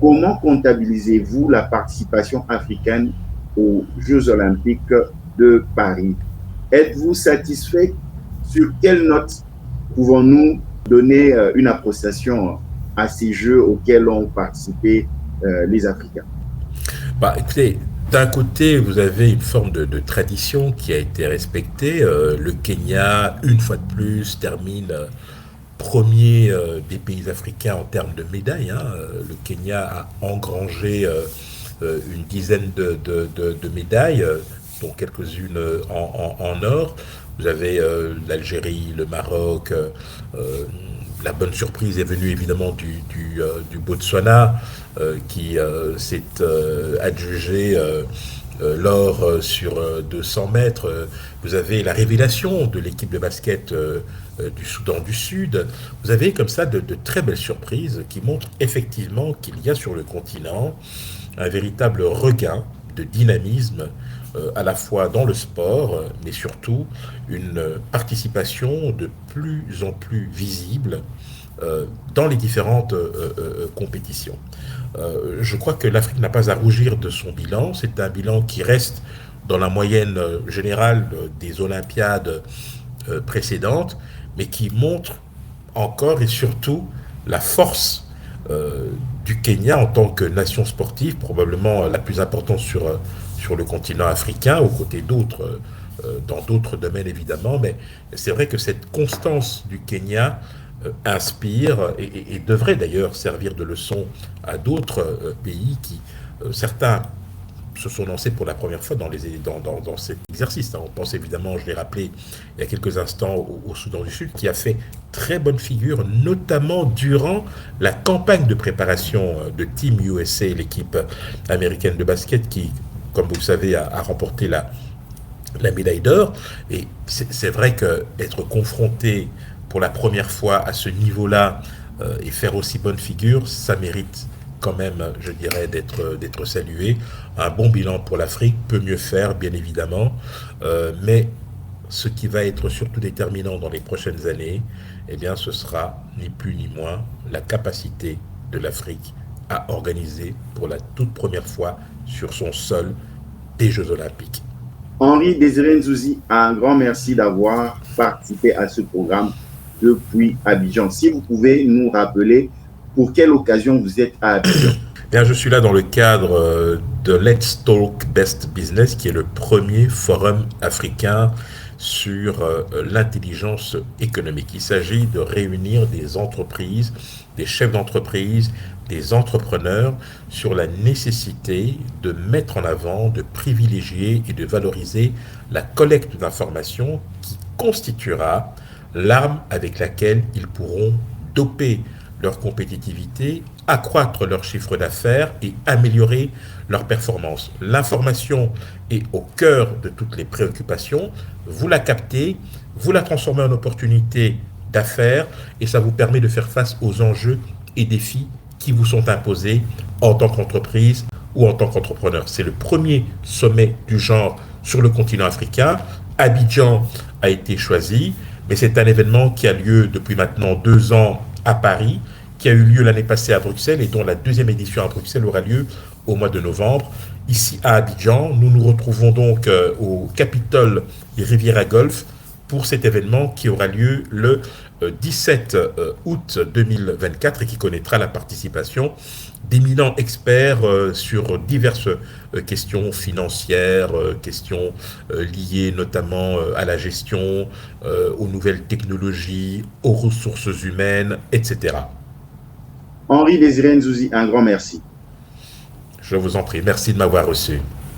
comment comptabilisez-vous la participation africaine aux Jeux olympiques de Paris? Êtes-vous satisfait? Sur quelle note pouvons-nous donner une appréciation à ces Jeux auxquels ont participé les Africains? Bah, écoutez, d'un côté, vous avez une forme de tradition qui a été respectée. Le Kenya, une fois de plus, termine premier des pays africains en termes de médailles, hein. Le Kenya a engrangé une dizaine de médailles, dont quelques-unes en or. Vous avez l'Algérie, le Maroc. La bonne surprise est venue évidemment du Botswana, qui s'est adjugé l'or sur 200 mètres. Vous avez la révélation de l'équipe de basket du Soudan du Sud. Vous avez comme ça de très belles surprises qui montrent effectivement qu'il y a sur le continent un véritable regain de dynamisme, à la fois dans le sport, mais surtout une participation de plus en plus visible dans les différentes compétitions. Je crois que l'Afrique n'a pas à rougir de son bilan. C'est un bilan qui reste dans la moyenne générale des Olympiades précédentes, mais qui montre encore et surtout la force du Kenya en tant que nation sportive, probablement la plus importante sur le continent africain, aux côtés d'autres, dans d'autres domaines évidemment, mais c'est vrai que cette constance du Kenya inspire et devrait d'ailleurs servir de leçon à d'autres pays qui, certains se sont lancés pour la première fois dans cet exercice. On pense évidemment, je l'ai rappelé il y a quelques instants, au Soudan du Sud, qui a fait très bonne figure, notamment durant la campagne de préparation de Team USA, l'équipe américaine de basket, qui, comme vous le savez, a remporté la médaille d'or. Et c'est vrai qu'être confronté pour la première fois à ce niveau-là et faire aussi bonne figure, ça mérite quand même, je dirais, d'être salué. Un bon bilan pour l'Afrique, peut mieux faire, bien évidemment, mais ce qui va être surtout déterminant dans les prochaines années, eh bien, ce sera ni plus ni moins la capacité de l'Afrique à organiser pour la toute première fois sur son sol des Jeux Olympiques. Henri Désiré Nzouzi, un grand merci d'avoir participé à ce programme depuis Abidjan. Si vous pouvez nous rappeler pour quelle occasion vous êtes à Abidjan? Bien, je suis là dans le cadre de Let's Talk Best Business, qui est le premier forum africain sur l'intelligence économique. Il s'agit de réunir des entreprises, des chefs d'entreprise, des entrepreneurs sur la nécessité de mettre en avant, de privilégier et de valoriser la collecte d'informations qui constituera l'arme avec laquelle ils pourront doper leur compétitivité, accroître leur chiffre d'affaires et améliorer leur performance. L'information est au cœur de toutes les préoccupations. Vous la captez, vous la transformez en opportunité d'affaires et ça vous permet de faire face aux enjeux et défis qui vous sont imposés en tant qu'entreprise ou en tant qu'entrepreneur. C'est le premier sommet du genre sur le continent africain. Abidjan a été choisi, mais c'est un événement qui a lieu depuis maintenant 2 ans à Paris, qui a eu lieu l'année passée à Bruxelles et dont la deuxième édition à Bruxelles aura lieu au mois de novembre. Ici à Abidjan, nous nous retrouvons donc au Capitole des Riviera Golf pour cet événement qui aura lieu le 17 août 2024 et qui connaîtra la participation d'éminents experts sur diverses questions financières, questions liées notamment à la gestion, aux nouvelles technologies, aux ressources humaines, etc. Henri Désiré Nzouzi, un grand merci. Je vous en prie, merci de m'avoir reçu.